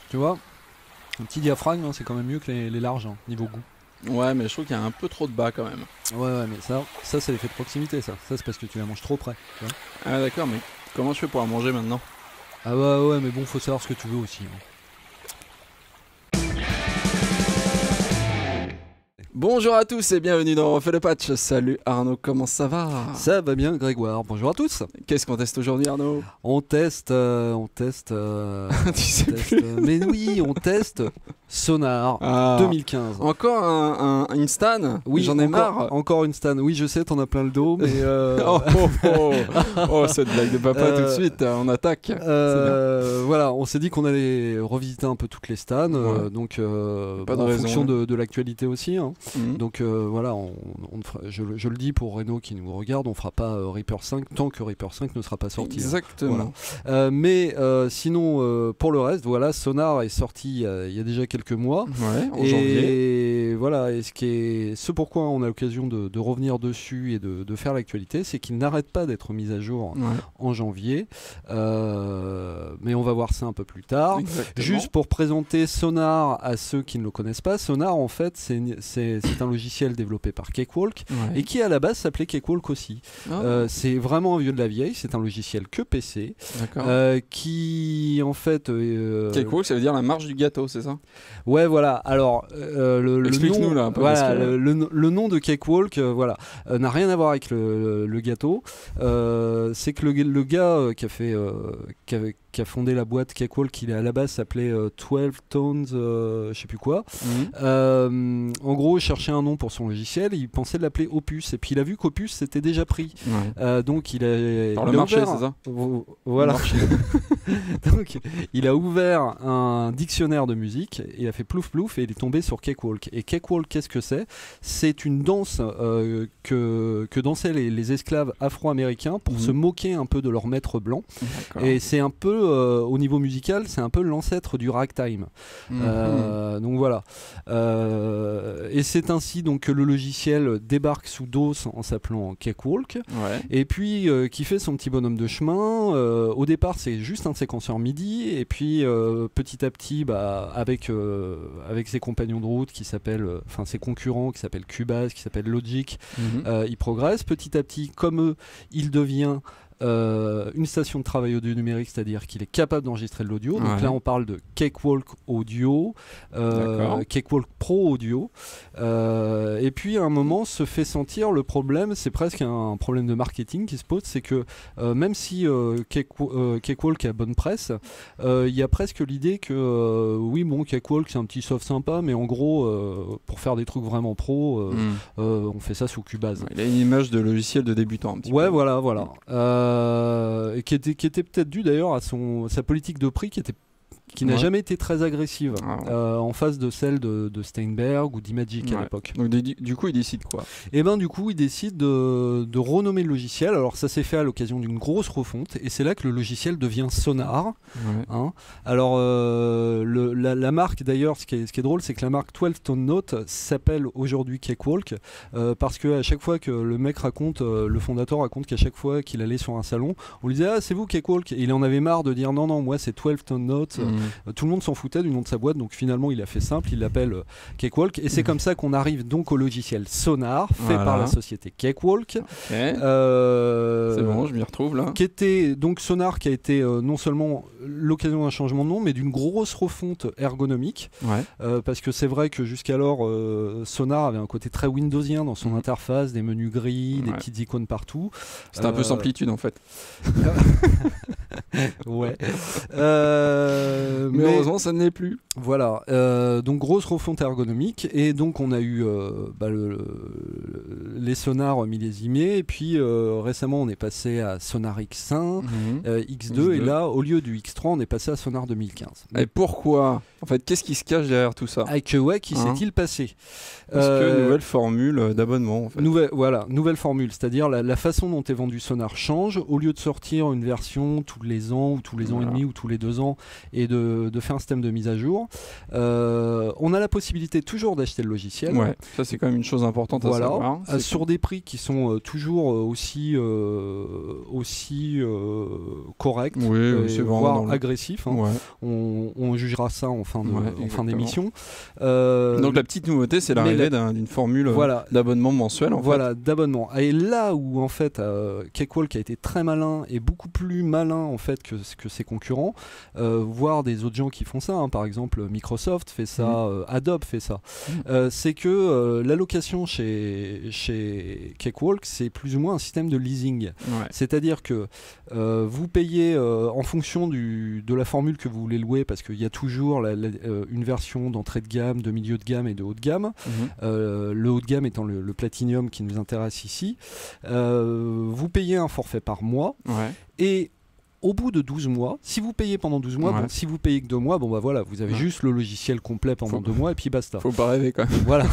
Tu vois, un petit diaphragme, hein, c'est quand même mieux que les larges, hein, niveau goût. Ouais, mais je trouve qu'il y a un peu trop de bas quand même. Ouais, mais ça c'est l'effet de proximité, ça. Ça, c'est parce que tu la manges trop près. Tu vois. Ah d'accord, mais comment je fais pour la manger maintenant? Ah bah ouais, mais bon, faut savoir ce que tu veux aussi. Hein. Bonjour à tous et bienvenue dans Refait le Patch. Salut Arnaud, comment ça va? Ça va bien, Grégoire. Bonjour à tous. Qu'est-ce qu'on teste aujourd'hui, Arnaud? On teste. Tu sais plus. Mais oui, on teste Sonar 2015. Encore une stan? Oui, j'en ai marre. Encore une stan. Oui, je sais, t'en as plein le dos, mais. Oh, cette blague de papa tout de suite, on attaque. Voilà, on s'est dit qu'on allait revisiter un peu toutes les stans, donc Pas de en raison, fonction hein. de l'actualité aussi. Hein. Donc voilà, je le dis pour Renaud qui nous regarde, on fera pas Reaper 5 tant que Reaper 5 ne sera pas sorti. Exactement. Voilà. Mais sinon, pour le reste, voilà, Sonar est sorti il y a déjà quelques mois. Ouais, en janvier. Et voilà, et ce pourquoi on a l'occasion de revenir dessus et de faire l'actualité, c'est qu'il n'arrête pas d'être mis à jour en janvier. Mais on va voir ça un peu plus tard. Exactement. Juste pour présenter Sonar à ceux qui ne le connaissent pas, Sonar en fait c'est un logiciel développé par Cakewalk et qui à la base s'appelait Cakewalk aussi. C'est vraiment un vieux de la vieille, c'est un logiciel que PC qui en fait... Cakewalk, ça veut dire la marge du gâteau, c'est ça? Ouais, voilà. Alors, explique-nous là un peu. Voilà, le nom de Cakewalk n'a rien à voir avec le gâteau. C'est que le gars qui a fondé la boîte Cakewalk, il à la base s'appelait 12 Tones, je sais plus quoi. En gros, il cherchait un nom pour son logiciel, il pensait l'appeler Opus, et puis il a vu qu'Opus s'était déjà pris. Donc il a... Par le marché, c'est ça? Voilà. Donc il a ouvert un dictionnaire de musique, il a fait plouf plouf et il est tombé sur Cakewalk. Et Cakewalk, qu'est-ce que c'est? C'est une danse que dansaient les esclaves afro-américains pour se moquer un peu de leur maître blanc. Et c'est un peu, au niveau musical, c'est un peu l'ancêtre du ragtime. Donc voilà. Et c'est ainsi donc que le logiciel débarque sous DOS en s'appelant Cakewalk. Et puis qui fait son petit bonhomme de chemin. Au départ, c'est juste un séquenceur MIDI. Et puis petit à petit, avec ses compagnons de route qui s'appellent, enfin ses concurrents qui s'appellent Cubase, qui s'appellent Logic, il progresse. Petit à petit, comme eux, il devient une station de travail audio numérique, c'est-à-dire qu'il est capable d'enregistrer de l'audio. Donc là, on parle de Cakewalk Audio, Cakewalk Pro Audio. Et puis, à un moment, se fait sentir le problème, c'est presque un problème de marketing qui se pose, c'est que même si Cakewalk a bonne presse, il y a presque l'idée que oui, bon, Cakewalk, c'est un petit soft sympa, mais en gros, pour faire des trucs vraiment pro, on fait ça sous Cubase. Il a une image de logiciel de débutant un petit peu. Voilà. Qui était peut-être dû d'ailleurs à sa politique de prix qui n'a jamais été très agressive en face de celle de Steinberg ou d'Imagic à l'époque. Donc du coup, il décide quoi? Et ben du coup, il décide de renommer le logiciel. Alors ça s'est fait à l'occasion d'une grosse refonte et c'est là que le logiciel devient Sonar. Alors la marque d'ailleurs, ce qui est drôle, c'est que la marque 12 Tone Note s'appelle aujourd'hui Cakewalk parce que à chaque fois que le mec raconte, le fondateur raconte qu'à chaque fois qu'il allait sur un salon, on lui disait c'est vous Cakewalk, et il en avait marre de dire non moi c'est 12 Tone Note. Tout le monde s'en foutait du nom de sa boîte, donc finalement il a fait simple, il l'appelle Cakewalk, et c'est comme ça qu'on arrive donc au logiciel Sonar fait par la société Cakewalk. C'est bon, je m'y retrouve là. Qui était donc Sonar, qui a été non seulement l'occasion d'un changement de nom, mais d'une grosse refonte ergonomique, parce que c'est vrai que jusqu'alors Sonar avait un côté très Windowsien dans son interface, des menus gris, des petites icônes partout. C'était un peu Samplitude en fait. Mais heureusement ça ne l'est plus. Voilà, donc grosse refonte ergonomique, et donc on a eu les sonars millésimés, et puis récemment on est passé à Sonar X1, X2, et là au lieu du X3 on est passé à Sonar 2015. Et pourquoi? En fait, qu'est-ce qui se cache derrière tout ça? Qui s'est-il passé? Parce que nouvelle formule d'abonnement en fait. Nouvelle formule, c'est-à-dire la façon dont est vendu Sonar change. Au lieu de sortir une version tous les ans ou tous les ans et demi ou tous les 2 ans et de faire fait un système de mise à jour. On a la possibilité toujours d'acheter le logiciel. Ouais, ça c'est quand même une chose importante à savoir. Sur des prix qui sont toujours aussi corrects, voire agressifs. Hein. Ouais. On jugera ça en fin d'émission. Donc la petite nouveauté, c'est l'arrivée d'une formule d'abonnement mensuel. D'abonnement. Et là où en fait Cakewalk a été très malin et beaucoup plus malin en fait que ses concurrents, voire des autres gens qui font ça. Hein. Par exemple, Microsoft fait ça, Adobe fait ça. C'est que l'allocation chez Cakewalk, c'est plus ou moins un système de leasing. Ouais. C'est-à-dire que vous payez en fonction de la formule que vous voulez louer, parce qu'il y a toujours une version d'entrée de gamme, de milieu de gamme et de haut de gamme. Le haut de gamme étant le Platinum qui nous intéresse ici. Vous payez un forfait par mois et au bout de 12 mois, si vous payez pendant 12 mois, si vous payez que 2 mois, vous avez juste le logiciel complet pendant 2 mois et puis basta. Faut pas rêver quand même. Voilà.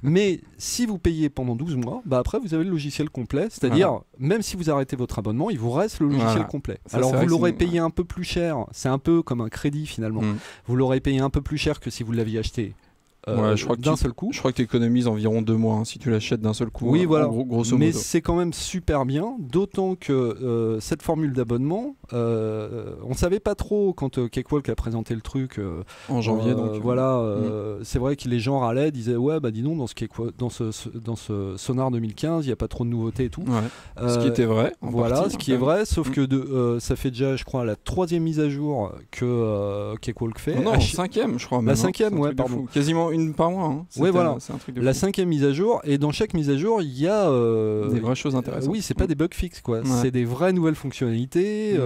Mais si vous payez pendant 12 mois, après vous avez le logiciel complet, c'est-à-dire même si vous arrêtez votre abonnement, il vous reste le logiciel complet. Ça, alors vous l'aurez payé un peu plus cher, c'est un peu comme un crédit finalement. Vous l'aurez payé un peu plus cher que si vous l'aviez acheté d'un seul coup. Je crois que tu économises environ 2 mois si tu l'achètes d'un seul coup. Oui, voilà. Grosso modo. Mais c'est quand même super bien, d'autant que cette formule d'abonnement, on ne savait pas trop quand Cakewalk a présenté le truc. En janvier, donc. C'est vrai que les gens râlaient, disaient dis donc, dans ce Sonar 2015, il n'y a pas trop de nouveautés et tout. Ce qui était vrai. Ce qui est vrai, sauf que ça fait déjà, je crois, la 3e mise à jour que Cakewalk fait. Non, 5e, je crois. La 5e, pardon. Quasiment une par mois. Hein. C'est un truc de la 5e mise à jour, et dans chaque mise à jour, il y a des vraies choses intéressantes. Oui, c'est pas des bugs fixes, quoi. C'est des vraies nouvelles fonctionnalités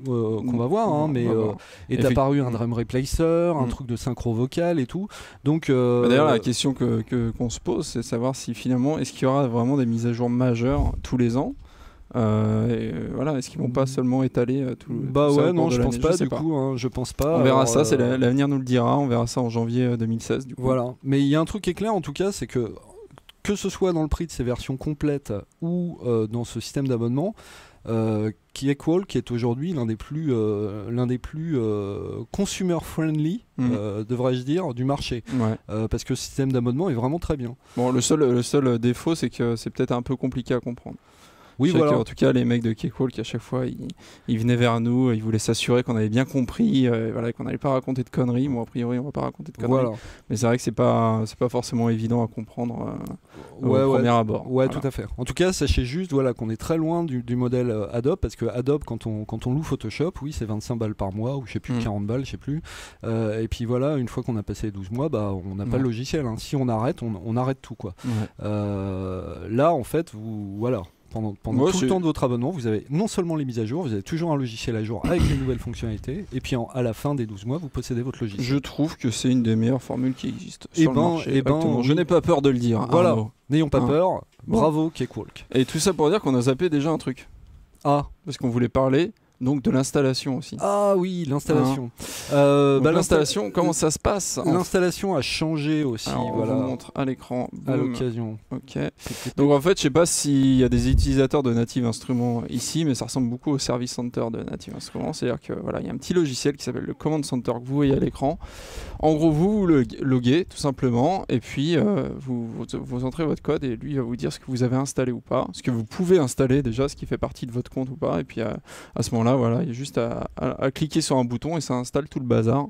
qu'on va voir. Hein, mais est apparu un drum replacer, un truc de synchro vocal et tout. Donc d'ailleurs, la question qu'on se pose, c'est de savoir si finalement, est-ce qu'il y aura vraiment des mises à jour majeures tous les ans. Est-ce qu'ils vont pas seulement étaler tout ça non, je pense pas du coup, hein, je pense pas. On verra ça, c'est l'avenir nous le dira, on verra ça en janvier 2016 du coup. Voilà, mais il y a un truc qui est clair en tout cas, c'est que ce soit dans le prix de ces versions complètes ou dans ce système d'abonnement, Cakewalk est aujourd'hui l'un des plus consumer friendly, devrais-je dire, du marché, parce que ce système d'abonnement est vraiment très bien. Bon, le seul défaut, c'est que c'est peut-être un peu compliqué à comprendre. Oui, en tout cas, les mecs de Cakewalk, à chaque fois, ils venaient vers nous, ils voulaient s'assurer qu'on avait bien compris, qu'on n'allait pas raconter de conneries. Moi, a priori, on va pas raconter de conneries. Mais c'est vrai que c'est pas forcément évident à comprendre au premier abord. Tout à fait. En tout cas, sachez juste qu'on est très loin du modèle Adobe, parce que Adobe, quand on loue Photoshop, c'est 25 balles par mois, ou je sais plus, 40 balles, je sais plus. Et puis voilà, une fois qu'on a passé les 12 mois, on n'a pas le logiciel. Hein. Si on arrête, on arrête tout, quoi. Là, en fait, pendant tout le temps de votre abonnement, vous avez non seulement les mises à jour, vous avez toujours un logiciel à jour avec les nouvelles fonctionnalités, et puis à la fin des 12 mois, vous possédez votre logiciel. Je trouve que c'est une des meilleures formules qui existent sur le marché. Je n'ai pas peur de le dire. Voilà, n'ayons pas peur. Bravo Cakewalk. Et tout ça pour dire qu'on a zappé déjà un truc. Parce qu'on voulait parler donc de l'installation aussi. Ah oui, l'installation. L'installation, comment ça se passe? L'installation a changé aussi. Alors, on vous montre à l'écran. À l'occasion. Ok. Donc en fait, je sais pas s'il y a des utilisateurs de Native Instruments ici, mais ça ressemble beaucoup au Service Center de Native Instruments. C'est-à-dire que il y a un petit logiciel qui s'appelle le Command Center que vous voyez à l'écran. En gros, vous le loguez tout simplement, et puis vous entrez votre code, et lui va vous dire ce que vous avez installé ou pas, ce que vous pouvez installer déjà, ce qui fait partie de votre compte ou pas, et puis à ce moment-là, il y a juste à cliquer sur un bouton et ça installe tout le bazar.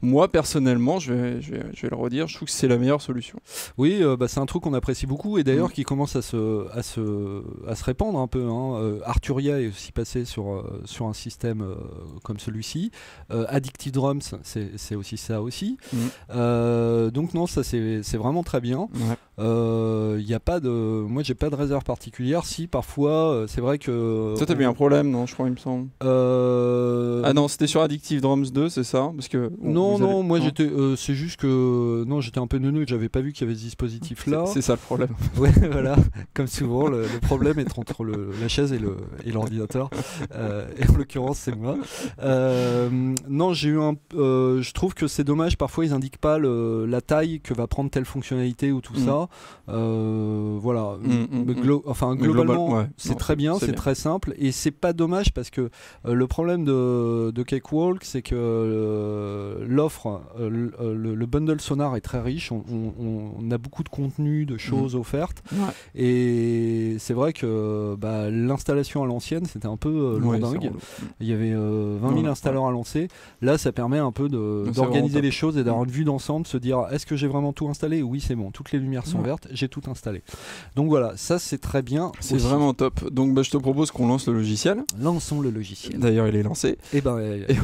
Moi, personnellement, je vais le redire, je trouve que c'est la meilleure solution. Oui, c'est un truc qu'on apprécie beaucoup, et d'ailleurs qui commence à se répandre un peu. Hein. Arturia est aussi passé sur un système comme celui-ci. Addictive Drums, c'est aussi ça aussi. Donc non, ça c'est vraiment très bien. Y a pas de... Moi, j'ai pas de réserve particulière. Si, parfois, c'est vrai que... Ça, t'avais un problème, non? Je crois, il me semble. Ah non, c'était sur Addictive Drums 2, c'est ça? Parce que... Non, moi j'étais, c'est juste que j'étais un peu neuneux, j'avais pas vu qu'il y avait ce dispositif là. C'est ça le problème. Ouais, voilà, comme souvent, le problème est entre la chaise et l'ordinateur. Et en l'occurrence, c'est moi. Non, j'ai eu je trouve que c'est dommage, parfois ils indiquent pas la taille que va prendre telle fonctionnalité ou tout ça. Voilà. Globalement, c'est très bien, c'est très simple, et c'est pas dommage parce que le problème de Cakewalk, c'est que l'offre, le bundle Sonar est très riche. On a beaucoup de contenu, de choses offertes. Et c'est vrai que l'installation à l'ancienne, c'était un peu lourdingue. Il y avait 20 000 installeurs à lancer. Là, ça permet un peu d'organiser les choses et d'avoir une vue d'ensemble, se dire est-ce que j'ai vraiment tout installé? Oui, c'est bon, toutes les lumières sont vertes, j'ai tout installé. Donc voilà, ça c'est très bien. C'est vraiment top. Donc je te propose qu'on lance le logiciel. Lançons le logiciel. D'ailleurs, il est lancé. Et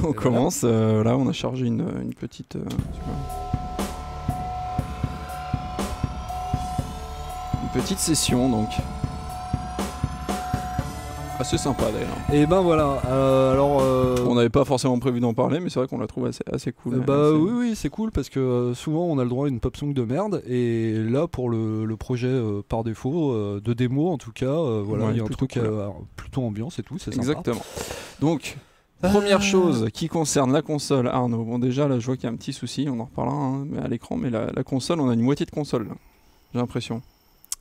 on commence. Là, on a chargé une petite. Une petite session, donc. Assez sympa d'ailleurs. Et voilà. On n'avait pas forcément prévu d'en parler, mais c'est vrai qu'on la trouve assez cool. Oui, c'est cool parce que souvent on a le droit à une pop song de merde. Et là, pour le projet par défaut, de démo en tout cas, il y a un truc cool. Plutôt ambiance et tout, c'est sympa. Exactement. Donc, première chose qui concerne la console, Arnaud. Bon, déjà là, je vois qu'il y a un petit souci, on en reparlera mais à l'écran, mais la console, on a une moitié de console, là. J'ai l'impression.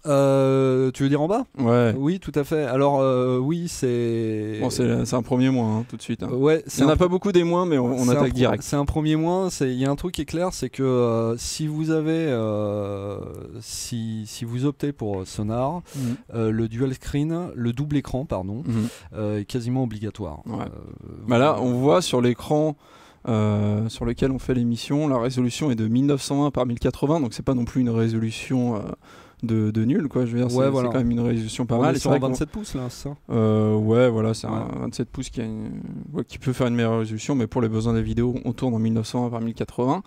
Tu veux dire en bas? Ouais. Oui, tout à fait. Alors oui, c'est. Bon, c'est un premier moins tout de suite. Ouais. Il n'y en a pas beaucoup des moins, mais on attaque direct. C'est un premier moins. Il y a un truc qui est clair, c'est que si vous avez, si vous optez pour Sonar, le dual screen, le double écran, pardon, est quasiment obligatoire. Ouais. Là, on voit sur l'écran. Sur lequel on fait l'émission, la résolution est de 1920 par 1080, donc c'est pas non plus une résolution de nul, quoi. Je veux dire, c'est quand même une résolution pas mal. C'est sur 27 pouces là, c'est ça? Ouais, voilà, c'est un 27 pouces qui peut faire une meilleure résolution, mais pour les besoins des vidéos, on tourne en 1920 par 1080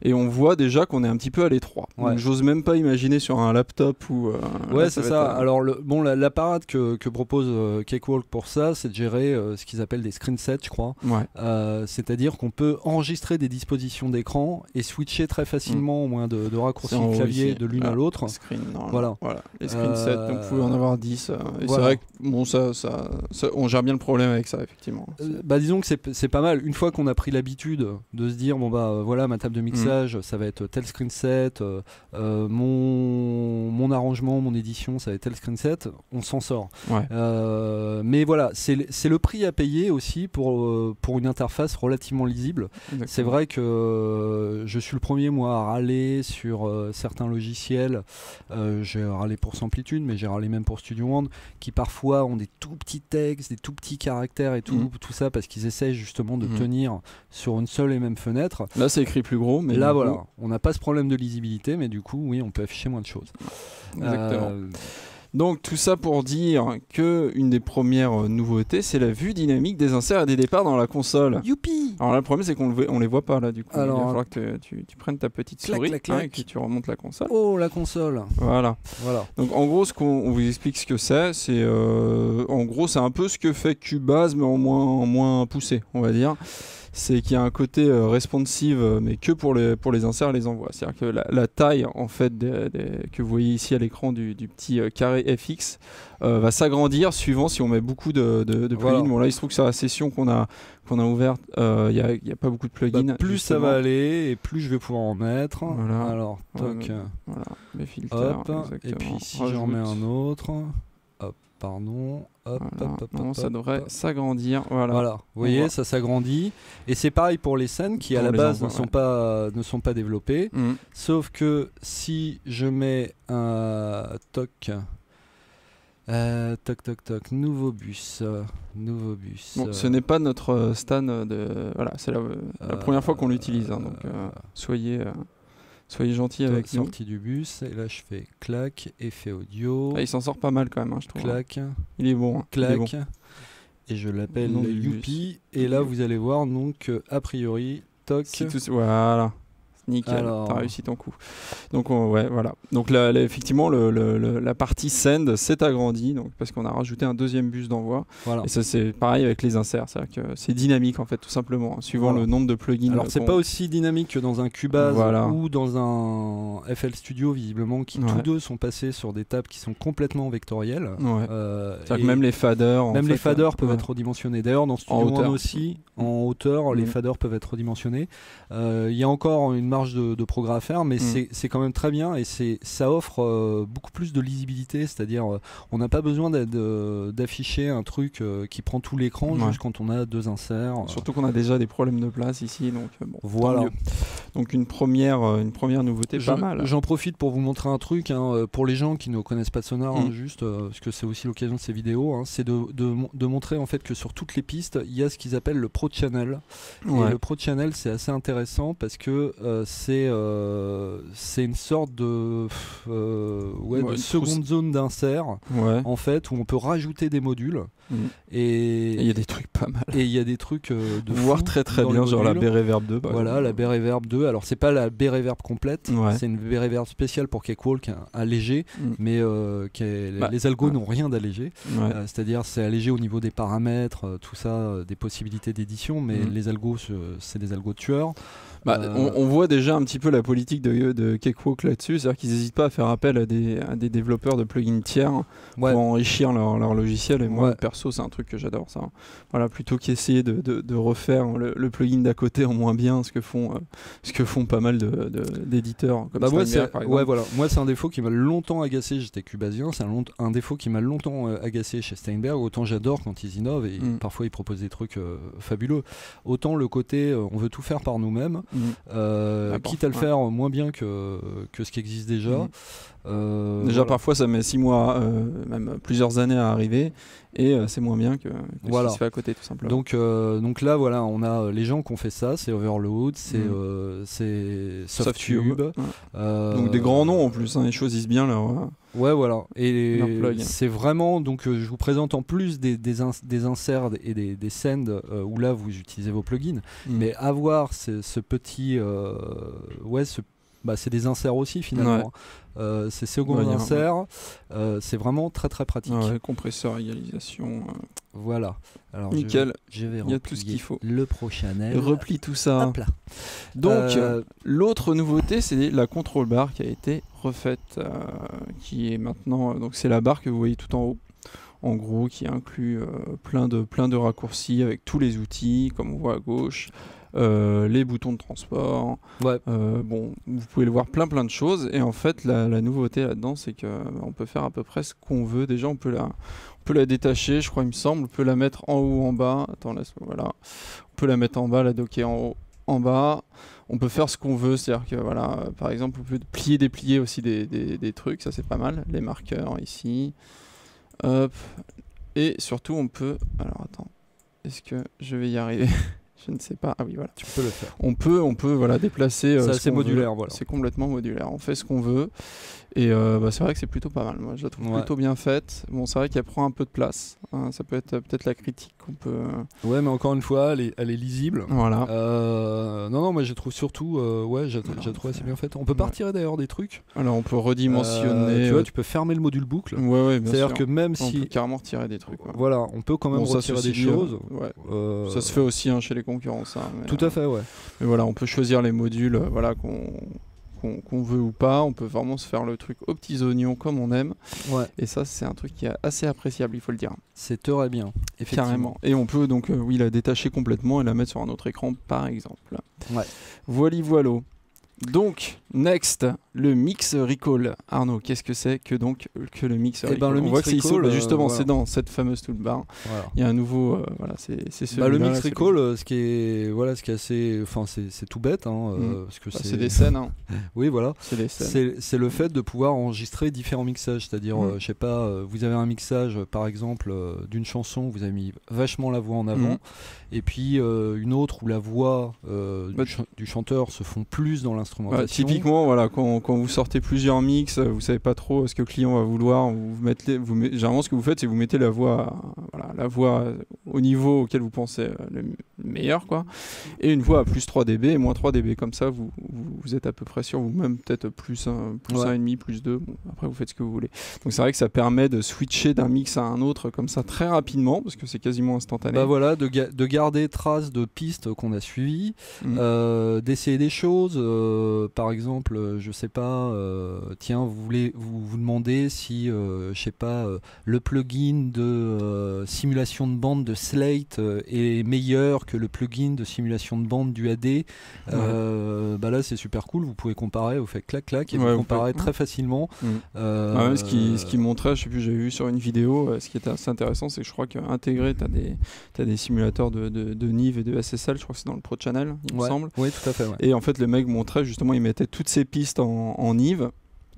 et on voit déjà qu'on est un petit peu à l'étroit. Donc j'ose même pas imaginer sur un laptop ou. Ouais, c'est ça. Alors la parade que propose Cakewalk pour ça, c'est de gérer ce qu'ils appellent des screensets, je crois. C'est-à-dire qu'on peut enregistrer des dispositions d'écran et switcher très facilement au moins de raccourcis de clavier de l'une à l'autre. Voilà. Les screensets, donc vous pouvez en avoir 10. Et c'est vrai que on gère bien le problème avec ça, effectivement. Disons que c'est pas mal. Une fois qu'on a pris l'habitude de se dire, voilà, ma table de mixage, ça va être tel screenset, mon arrangement, mon édition, ça va être tel screenset, on s'en sort. Mais voilà, c'est le prix à payer aussi pour une interface relativement lisible. Exactement. C'est vrai que je suis le premier, moi, à râler sur certains logiciels. J'ai râlé pour Samplitude, mais j'ai râlé même pour Studio One, qui parfois ont des tout petits textes, des tout petits caractères et tout ça, parce qu'ils essaient justement de tenir sur une seule et même fenêtre. Là, c'est écrit plus gros, mais là, voilà, on n'a pas ce problème de lisibilité, mais du coup, oui, on peut afficher moins de choses. Exactement. Donc tout ça pour dire que une des premières nouveautés, c'est la vue dynamique des inserts et des départs dans la console. Youpi! Alors là, le problème, c'est qu'on les voit pas là, du coup. Alors, il va falloir que tu prennes ta petite souris et que tu remontes la console. Oh, la console! Voilà. Donc en gros, on vous explique ce que c'est. En gros, c'est un peu ce que fait Cubase, mais en moins poussé, on va dire. C'est qu'il y a un côté responsive, mais que pour les inserts et les envois. C'est-à-dire que la taille en fait que vous voyez ici à l'écran du petit carré FX va s'agrandir suivant si on met beaucoup de plugins. Bon là, il se trouve que sur la session qu'on a ouverte, il y a pas beaucoup de plugins. Plus justement. Ça va aller et plus je vais pouvoir en mettre. Voilà. Alors, toc. Voilà, les filtres. Et puis si j'en mets un autre. Pardon, hop, ça devrait s'agrandir. Voilà, vous voyez, ça s'agrandit. Et c'est pareil pour les scènes qui à la base ne sont pas développées. Sauf que si je mets un toc, nouveau bus. Bon, ce n'est pas notre stan de. Voilà, c'est la première fois qu'on l'utilise. Donc soyez gentils avec nous. Sortie du bus, et là je fais clac, effet audio. Il s'en sort pas mal quand même, je trouve. Clac. Il est bon. Clac. Et je l'appelle Youpi. Et là vous allez voir, donc a priori, toc. Voilà. Nickel, t'as réussi ton coup. Donc voilà. Donc là, effectivement, la partie send s'est agrandie, donc parce qu'on a rajouté un deuxième bus d'envoi. Et ça c'est pareil avec les inserts, c'est-à-dire que c'est dynamique en fait, tout simplement, suivant le nombre de plugins. Alors c'est pas aussi dynamique que dans un Cubase ou dans un FL Studio visiblement, qui tous deux sont passés sur des tables qui sont complètement vectorielles. C'est-à-dire que même les faders, peuvent être redimensionnés. D'ailleurs, dans Studio One aussi, en hauteur, les faders peuvent être redimensionnés. Il y a encore une marge de progrès à faire, mais c'est quand même très bien et ça offre beaucoup plus de lisibilité, c'est-à-dire on n'a pas besoin d'afficher un truc qui prend tout l'écran juste quand on a 2 inserts. Surtout qu'on a déjà des problèmes de place ici, donc bon, voilà. Donc une première nouveauté pas mal. J'en profite pour vous montrer un truc, pour les gens qui ne connaissent pas Sonar, juste parce que c'est aussi l'occasion de ces vidéos, c'est de montrer en fait que sur toutes les pistes, il y a ce qu'ils appellent le Pro Channel. Et le Pro Channel, c'est assez intéressant parce que c'est une sorte de seconde zone d'insert en fait, où on peut rajouter des modules. Et il y a des trucs pas mal. Et il y a des trucs de voir très bien, genre la B-Reverb 2. Voilà, la B-Reverb 2. Alors c'est pas la B-Reverb complète, c'est une B-Reverb spéciale pour Cakewalk, allégée, mais les algos n'ont rien d'allégé. C'est-à-dire c'est allégé au niveau des paramètres, tout ça, des possibilités d'édition, mais les algos, c'est des algos tueurs. On voit déjà un petit peu la politique de Cakewalk là-dessus, c'est-à-dire qu'ils n'hésitent pas à faire appel à des développeurs de plugins tiers pour enrichir leur logiciel. Et moi, perso, c'est un truc que j'adore, ça. Voilà, plutôt qu'essayer de refaire le plugin d'à côté en moins bien, ce que font pas mal d'éditeurs comme Steinberg, par exemple. Voilà. Moi, c'est un défaut qui m'a longtemps agacé. J'étais cubasien, c'est un défaut qui m'a longtemps agacé chez Steinberg. Autant j'adore quand ils innovent et parfois ils proposent des trucs fabuleux. Autant le côté, on veut tout faire par nous-mêmes. Quitte à le faire moins bien que ce qui existe déjà. Parfois ça met 6 mois, même plusieurs années à arriver, et c'est moins bien que ce qui se fait à côté, tout simplement. Donc là, voilà, on a les gens qui ont fait ça, c'est Overload, c'est Softube. Donc des grands noms en plus, ils choisissent bien leur... voilà. Et c'est vraiment, donc je vous présente en plus des inserts et des sends où là vous utilisez vos plugins, mais avoir ce petit... c'est des inserts aussi finalement. C'est second insert, c'est vraiment très très pratique. Compresseur, égalisation. Voilà. Alors nickel. Je vais il y a tout ce qu'il faut. Le Pro Channel. Replie tout ça. Hop là. Donc l'autre nouveauté, c'est la control bar qui a été refaite, qui est maintenant. Donc c'est la barre que vous voyez tout en haut. En gros, qui inclut plein de raccourcis avec tous les outils, comme on voit à gauche. Les boutons de transport, vous pouvez le voir plein de choses, et en fait la nouveauté là-dedans, c'est que on peut faire à peu près ce qu'on veut. Déjà on peut la détacher, je crois, il me semble, on peut la mettre en haut, en bas, on peut la mettre en bas, la docker en haut, en bas, on peut faire ce qu'on veut, c'est-à-dire que par exemple on peut plier, déplier aussi des trucs, ça c'est pas mal, les marqueurs ici, hop, et surtout on peut, alors attends, est-ce que je vais y arriver? Je ne sais pas. Ah oui, voilà. Tu peux le faire. On peut déplacer. C'est modulaire, voilà. C'est complètement modulaire. On fait ce qu'on veut. Et c'est vrai que c'est plutôt pas mal. Moi, je la trouve plutôt bien faite. Bon, c'est vrai qu'elle prend un peu de place. Ça peut être peut-être la critique qu'on peut. Ouais, mais encore une fois, elle est lisible. Voilà. Non, moi je trouve surtout, j'ai trouvé assez bien faite. On peut pas retirer d'ailleurs des trucs. Alors, on peut redimensionner. Tu vois, tu peux fermer le module boucle. Ouais, bien sûr. C'est-à-dire que même si. On peut carrément retirer des trucs. Voilà, on peut quand même retirer des choses. Ça se fait aussi chez les concurrents, ça. Tout à fait, ouais. Mais voilà, on peut choisir les modules, qu'on veut ou pas. On peut vraiment se faire le truc aux petits oignons comme on aime. Et ça, c'est un truc qui est assez appréciable, il faut le dire. C'est très bien, effectivement. Carrément. Et on peut donc la détacher complètement et la mettre sur un autre écran, par exemple. Voilà. Donc, next, le Mix Recall. Arnaud, qu'est-ce que c'est que le Mix Recall? On voit que c'est ici, justement, c'est dans cette fameuse toolbar. Il y a un nouveau, c'est celui-là. Le Mix Recall, ce qui est assez, c'est tout bête, parce que c'est des scènes. Oui, voilà. C'est des scènes. C'est le fait de pouvoir enregistrer différents mixages, c'est-à-dire, je sais pas, vous avez un mixage, par exemple, d'une chanson, vous avez mis vachement la voix en avant, et puis une autre où la voix du chanteur se fond plus dans l'instrumentation. Typiquement, voilà, quand vous sortez plusieurs mix, vous savez pas trop ce que le client va vouloir. Généralement, ce que vous faites, c'est que vous mettez la voix au niveau auquel vous pensez le meilleur, quoi, et une voix à plus 3 dB et moins 3 dB. Comme ça, vous êtes à peu près sûr, vous même peut-être plus 1,5, plus 2. Bon, après, vous faites ce que vous voulez. Donc, c'est vrai que ça permet de switcher d'un mix à un autre comme ça très rapidement, parce que c'est quasiment instantané. Voilà, de garder trace de pistes qu'on a suivies, d'essayer des choses. Par exemple, je sais pas, tiens, vous demandez si, je sais pas, le plugin de simulation de bande de Slate est meilleur que le plugin de simulation de bande du AD. Bah là, c'est super cool. Vous pouvez comparer, vous faites clac clac et vous comparez très facilement. Même ce qui montrait, je sais plus, j'avais vu sur une vidéo, ce qui était assez intéressant, c'est que je crois qu'intégré, t'as des simulateurs de Nive et de SSL, je crois que c'est dans le Pro Channel, il me semble. Oui, tout à fait. Ouais. Et en fait, le mec montrait justement, il mettait toutes ses pistes en Nive.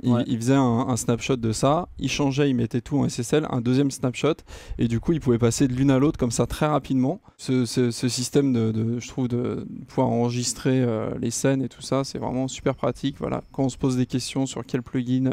Il faisait un snapshot de ça, il changeait, il mettait tout en SSL, un deuxième snapshot, et du coup il pouvait passer de l'une à l'autre comme ça très rapidement. Ce système je trouve de pouvoir enregistrer les scènes et tout ça, c'est vraiment super pratique. Voilà. Quand on se pose des questions sur quel plugin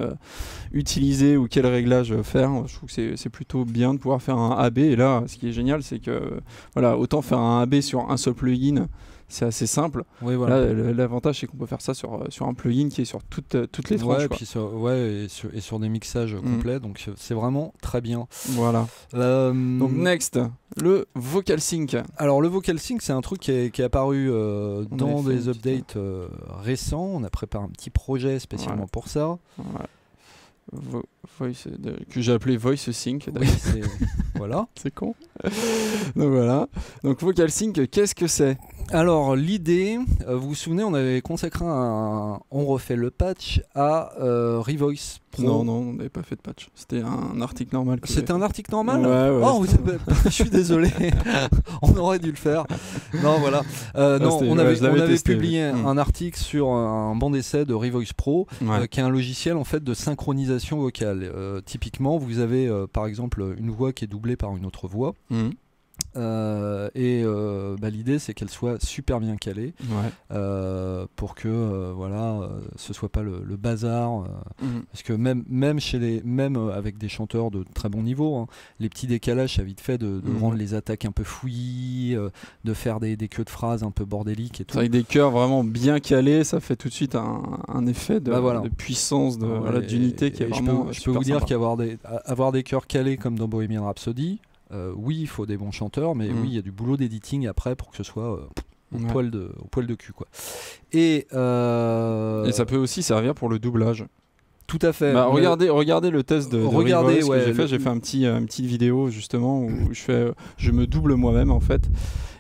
utiliser ou quel réglage faire, je trouve que c'est plutôt bien de pouvoir faire un AB. Et là, ce qui est génial, c'est que voilà, autant faire un AB sur un seul plugin, c'est assez simple. Oui, voilà. Là, l'avantage, c'est qu'on peut faire ça sur un plugin qui est sur toutes les tranches. Et sur des mixages complets, donc c'est vraiment très bien. Voilà. Donc next, le Vocal Sync. Alors le Vocal Sync, c'est un truc qui est apparu dans des updates récents. On a préparé un petit projet spécialement pour ça. Que j'ai appelé Voice Sync. Oui, voilà. C'est con. Donc voilà. Donc Vocal Sync, qu'est-ce que c'est ? Alors l'idée, vous vous souvenez, on avait consacré on refait le patch à Revoice Pro. Non, on n'avait pas fait de patch. C'était un article normal. C'était un article normal ? Ouais. Oh, je suis désolé. On aurait dû le faire. Non, voilà. On avait publié un article sur un banc d'essai de Revoice Pro, qui est un logiciel en fait de synchronisation vocale. Typiquement, vous avez par exemple une voix qui est doublée par une autre voix. L'idée c'est qu'elle soit super bien calée pour que ce soit pas le bazar parce que même avec des chanteurs de très bon niveau, les petits décalages ça a vite fait de rendre les attaques un peu fouillis, de faire des queues de phrases un peu bordéliques et tout. Avec des chœurs vraiment bien calés, ça fait tout de suite un effet de puissance, d'unité qui est vraiment je peux vous dire qu'avoir des chœurs calés comme dans Bohemian Rhapsody, oui, il faut des bons chanteurs, mais oui, il y a du boulot d'editing après pour que ce soit au poil de cul, quoi. Et ça peut aussi servir pour le doublage. Tout à fait. Regardez le test de Revoice que j'ai fait. J'ai fait une petite vidéo justement où je me double moi-même en fait.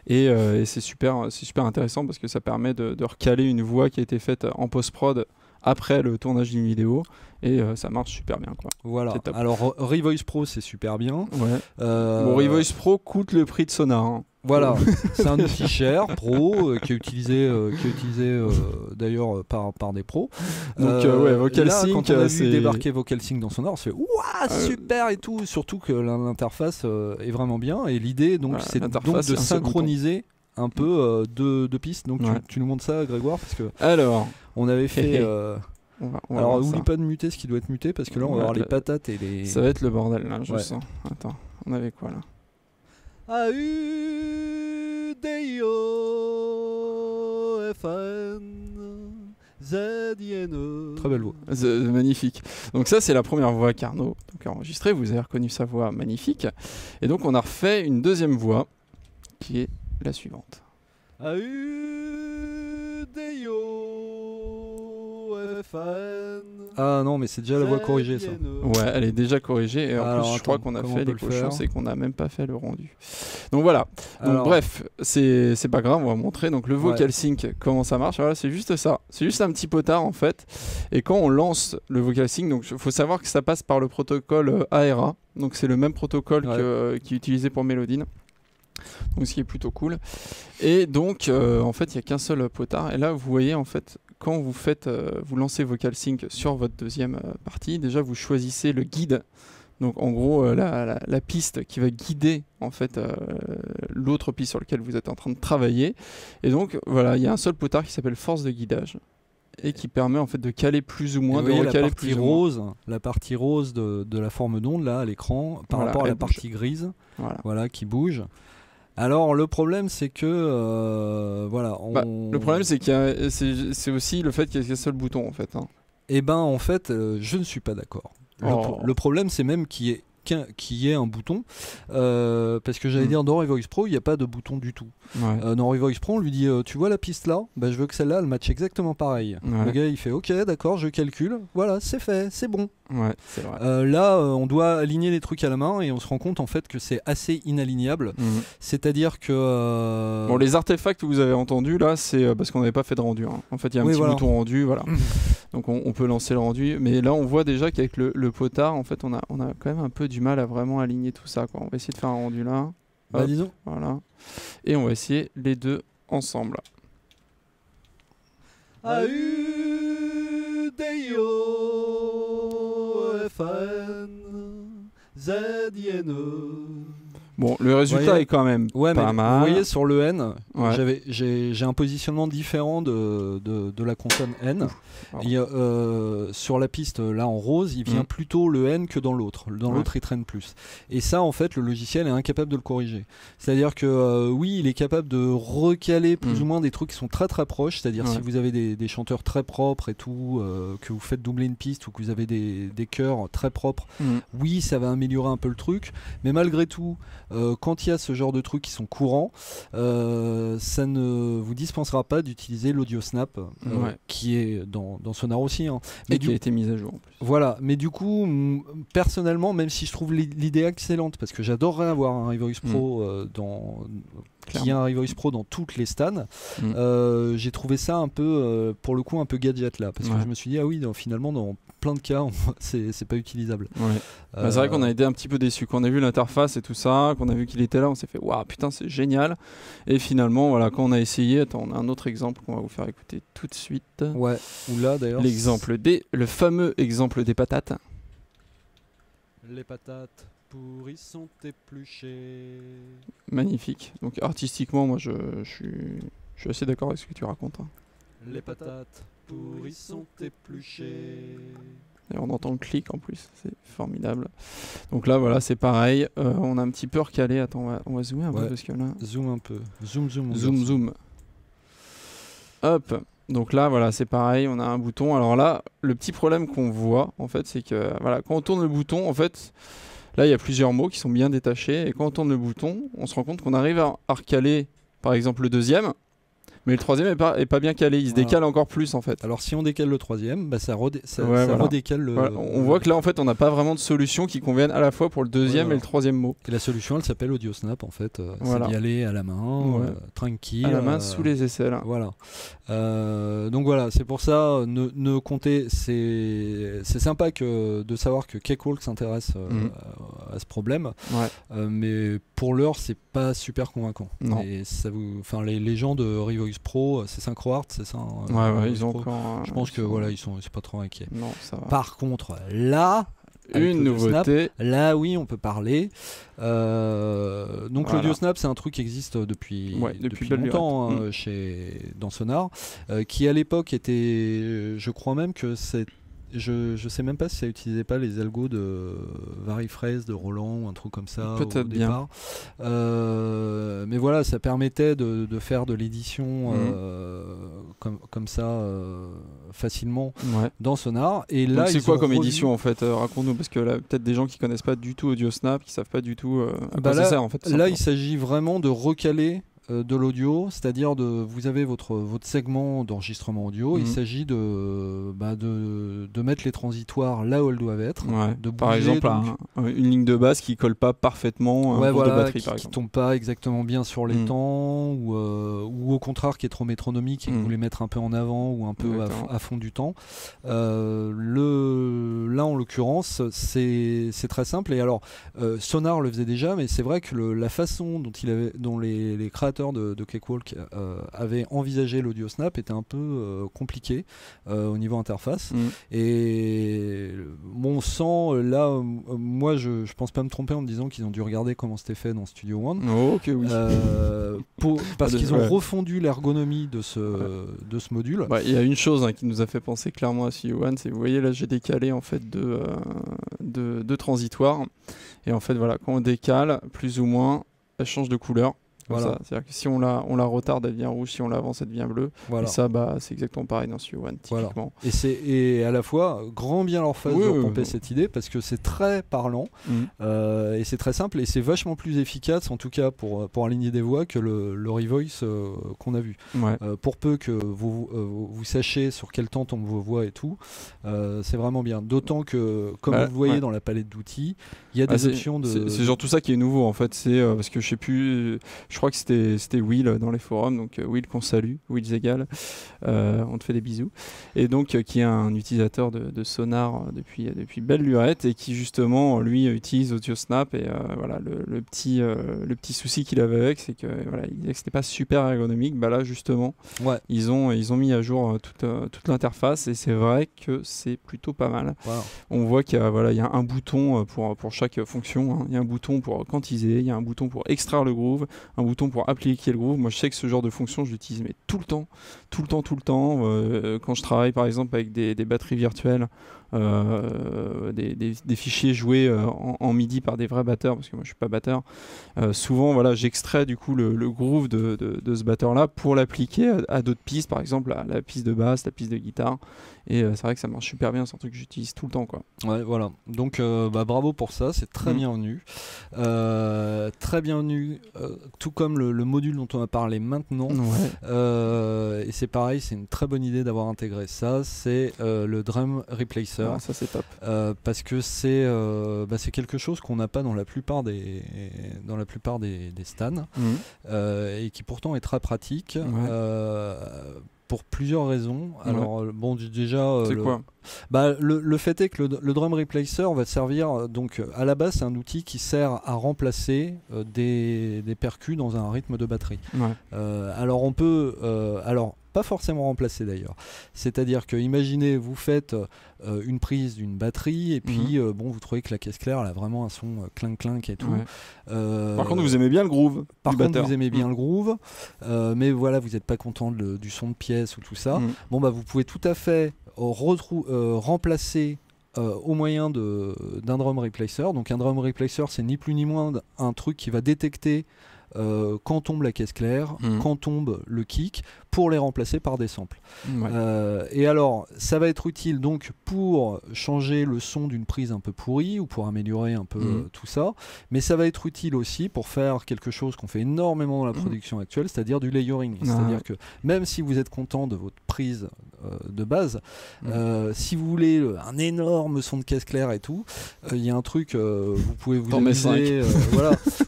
Et c'est super intéressant parce que ça permet de recaler une voix qui a été faite en post-prod après le tournage d'une vidéo et ça marche super bien, quoi. Voilà. Alors Revoice Pro c'est super bien. Revoice Pro coûte le prix de Sonar. Voilà, c'est un outil cher, pro, qui est utilisé d'ailleurs par des pros. Donc Vocal là, Sync, quand on a vu débarquer Vocal Sync dans Sonar, on se fait ouah, super et tout. Surtout que l'interface est vraiment bien. Et l'idée c'est de synchroniser un peu deux pistes. Donc tu nous montres ça, Grégoire, parce que on avait fait. Alors oublie pas de muter ce qui doit être muté parce que là on va avoir les patates et les. Ça va être le bordel là, je sens. Attends, on avait quoi là? Très belle voix. Magnifique. Donc ça c'est la première voix qu'Arnaud a enregistrée, vous avez reconnu sa voix magnifique. Et donc on a refait une deuxième voix qui est la suivante. Ah non, mais c'est déjà la voix corrigée, ça. Ouais, elle est déjà corrigée. Et en plus, je crois qu'on a fait les cochons, c'est qu'on n'a même pas fait le rendu. Donc voilà. Donc, bref, c'est pas grave, on va montrer. Donc le Vocal Sync, comment ça marche. Voilà, c'est juste ça. C'est juste un petit potard en fait. Et quand on lance le Vocal Sync, donc il faut savoir que ça passe par le protocole ARA. Donc c'est le même protocole qui est utilisé pour Melodyne. Donc ce qui est plutôt cool. Et donc en fait il n'y a qu'un seul potard. Et là vous voyez en fait quand vous lancez Vocal Sync sur votre deuxième partie, déjà vous choisissez le guide. Donc en gros la piste qui va guider en fait l'autre piste sur laquelle vous êtes en train de travailler. Et donc voilà, il y a un seul potard qui s'appelle force de guidage et qui permet en fait de caler plus ou moins, de recaler plus ou moins. La partie rose de la forme d'onde là à l'écran par rapport à la partie grise, qui bouge. Alors le problème c'est que le problème c'est aussi le fait qu'il y ait qu'un seul bouton en fait. Et ben en fait je ne suis pas d'accord. Le problème c'est même qu'il y ait qu'il y ait un bouton, parce que j'allais dire dans Revoice Pro il n'y a pas de bouton du tout. Dans Revoice Pro on lui dit tu vois la piste là, bah, je veux que celle-là elle matche exactement pareil. Le gars il fait ok d'accord, je calcule, voilà c'est fait, c'est bon. C'est vrai. Là on doit aligner les trucs à la main et on se rend compte en fait que c'est assez inalignable. C'est-à-dire que bon, les artefacts que vous avez entendus là, c'est parce qu'on n'avait pas fait de rendu, hein. En fait il y a un petit bouton rendu, voilà. Donc on peut lancer le rendu, mais là on voit déjà qu'avec le potard en fait on a quand même un peu du mal à vraiment aligner tout ça, quoi. On va essayer de faire un rendu là. Bah, disons. Voilà. Et on va essayer les deux ensemble. Bon, le résultat est quand même pas mal. Vous voyez sur le N, j'ai un positionnement différent de la consonne N. Sur la piste là en rose, il vient plutôt le N que dans l'autre. Dans l'autre, il traîne plus. Et ça, en fait, le logiciel est incapable de le corriger. C'est-à-dire que oui, il est capable de recaler plus ou moins des trucs qui sont très très proches. C'est-à-dire si vous avez des chanteurs très propres et tout, que vous faites doubler une piste ou que vous avez des chœurs très propres, oui, ça va améliorer un peu le truc. Mais malgré tout, quand il y a ce genre de trucs qui sont courants, ça ne vous dispensera pas d'utiliser l'audio snap qui est dans Sonar aussi, hein. Mais qui a été mise à jour en plus. Voilà, mais du coup personnellement, même si je trouve l'idée excellente, parce que j'adorerais avoir un Revoice Pro qui a un Revoice Pro dans toutes les stans, j'ai trouvé ça un peu pour le coup un peu gadget là, parce que je me suis dit ah oui, finalement dans plein de cas c'est pas utilisable. C'est vrai qu'on a été un petit peu déçus quand on a vu l'interface et tout ça, qu'on a vu qu'il était là, on s'est fait waouh putain c'est génial. Et finalement voilà, quand on a essayé, attends, on a un autre exemple qu'on va vous faire écouter tout de suite. Ou là d'ailleurs le fameux exemple des patates. Les patates pourries sont épluchées. Magnifique. Donc artistiquement moi je suis assez d'accord avec ce que tu racontes, hein. Les patates pourries sont épluchées. Et on entend le clic en plus, c'est formidable. Donc là voilà, c'est pareil, on a un petit peu recalé. Attends, on va zoomer un peu parce que là... Zoom un peu. Zoom. Hop. Donc là voilà, c'est pareil, on a un bouton. Alors là, le petit problème qu'on voit en fait, c'est que voilà, quand on tourne le bouton, en fait, là il y a plusieurs mots qui sont bien détachés. Et quand on tourne le bouton, on se rend compte qu'on arrive à recaler par exemple le deuxième. Mais le troisième est pas bien calé, il se décale encore plus en fait. Alors si on décale le troisième, bah ça redécale le... Voilà. On voit que là en fait on n'a pas vraiment de solution qui convienne à la fois pour le deuxième et le troisième mot. Et la solution elle s'appelle Audio Snap en fait, c'est d'y aller à la main, tranquille. À la main sous les aisselles. Voilà. Donc voilà, c'est pour ça, ne comptez, c'est sympa de savoir que Cakewalk s'intéresse à ce problème, mais pour l'heure c'est pas super convaincant. Non. Et ça les gens de Revoice Pro, c'est SynchroArt, c'est ça, hein, ils ont encore, je pense que voilà, ils sont pas trop inquiets. Non, ça va. Par contre, là, une nouveauté. Là, oui, on peut parler. Donc l'Audio Snap, c'est un truc qui existe depuis longtemps dans Sonar, qui à l'époque était, je crois même que c'est... Je sais même pas si ça utilisait pas les algos de Variphrase de Roland ou un truc comme ça au départ. Mais voilà, ça permettait de faire de l'édition comme ça facilement dans Sonar. Et là, c'est quoi comme édition en fait, raconte-nous, parce que là peut-être des gens qui connaissent pas du tout Audio Snap, qui savent pas du tout à quoi ça sert en fait. Là, il s'agit vraiment de recaler de l'audio, c'est-à-dire vous avez votre segment d'enregistrement audio, il s'agit de mettre les transitoires là où elles doivent être, de bouger, par exemple une ligne de basse qui colle pas parfaitement de batterie, qui tombe pas exactement bien sur les temps, ou au contraire qui est trop métronomique et que vous voulez mettre un peu en avant ou un peu à fond du temps. Là en l'occurrence c'est très simple, et alors Sonar le faisait déjà, mais c'est vrai que la façon dont les créateurs de Cakewalk avaient envisagé l'Audio Snap était un peu compliqué au niveau interface. Et bon sang, là, moi je pense pas me tromper en me disant qu'ils ont dû regarder comment c'était fait dans Studio One. Parce qu'ils ont refondu l'ergonomie de ce module. Il y a une chose qui nous a fait penser clairement à Studio One, c'est, vous voyez là j'ai décalé en fait deux transitoires, et en fait voilà, quand on décale plus ou moins, elle change de couleur. Voilà. C'est-à-dire que si on la retarde, elle devient rouge, si on l'avance, elle devient bleue. Voilà. Et ça, c'est exactement pareil dans One, typiquement. Voilà. Et à la fois, grand bien leur face de pomper cette idée, parce que c'est très parlant, et c'est très simple, et c'est vachement plus efficace, en tout cas pour aligner des voix, que le Revoice qu'on a vu. Ouais. Pour peu que vous sachiez sur quel temps tombent vos voix et tout, c'est vraiment bien. D'autant que, comme vous voyez dans la palette d'outils, il y a des options de... C'est genre tout ça qui est nouveau, en fait. C'est parce que je sais plus... Je crois que c'était Will dans les forums, donc Will qu'on salue, Will Zegal, on te fait des bisous, et donc qui est un utilisateur de Sonar depuis belle lurette, et qui justement lui utilise AudioSnap, et voilà le petit souci qu'il avait avec, c'est que voilà, il disait que c'était pas super ergonomique. Là justement, ils ont mis à jour toute l'interface, et c'est vrai que c'est plutôt pas mal. Wow. On voit qu'il y a un bouton pour chaque fonction, hein. Il y a un bouton pour quantiser, il y a un bouton pour extraire le groove, un bouton pour appliquer le groove. Moi je sais que ce genre de fonction je l'utilise mais tout le temps quand je travaille par exemple avec des batteries virtuelles, des fichiers joués en MIDI par des vrais batteurs, parce que moi je suis pas batteur, souvent j'extrais du coup le groove de ce batteur là pour l'appliquer à d'autres pistes, par exemple à la piste de basse, la piste de guitare, et c'est vrai que ça marche super bien, c'est un truc que j'utilise tout le temps, quoi. Ouais, voilà, donc bravo pour ça, c'est très bienvenu, tout comme le module dont on va parler maintenant. Et c'est pareil, c'est une très bonne idée d'avoir intégré ça, c'est le Drum Replacer. Ça c'est top, parce que c'est quelque chose qu'on n'a pas dans la plupart des stands, et qui pourtant est très pratique. Pour plusieurs raisons. Alors bon, déjà le fait est que le Drum Replacer va servir, donc à la base c'est un outil qui sert à remplacer des percus dans un rythme de batterie. Alors on peut pas forcément remplacer d'ailleurs. C'est-à-dire que imaginez, vous faites une prise d'une batterie, et puis vous trouvez que la caisse claire elle a vraiment un son clink et tout. Par contre vous aimez bien le groove. Vous aimez bien le groove, mais voilà, vous n'êtes pas content du son de pièce ou tout ça. Vous pouvez tout à fait remplacer au moyen d'un Drum Replacer. Donc un Drum Replacer, c'est ni plus ni moins un truc qui va détecter quand tombe la caisse claire, quand tombe le kick, pour les remplacer par des samples. Et alors, ça va être utile donc pour changer le son d'une prise un peu pourrie, ou pour améliorer un peu tout ça, mais ça va être utile aussi pour faire quelque chose qu'on fait énormément dans la production actuelle, c'est-à-dire du layering. C'est-à-dire que même si vous êtes content de votre prise de base, si vous voulez un énorme son de caisse claire et tout, il y a un truc, vous pouvez vous amuser,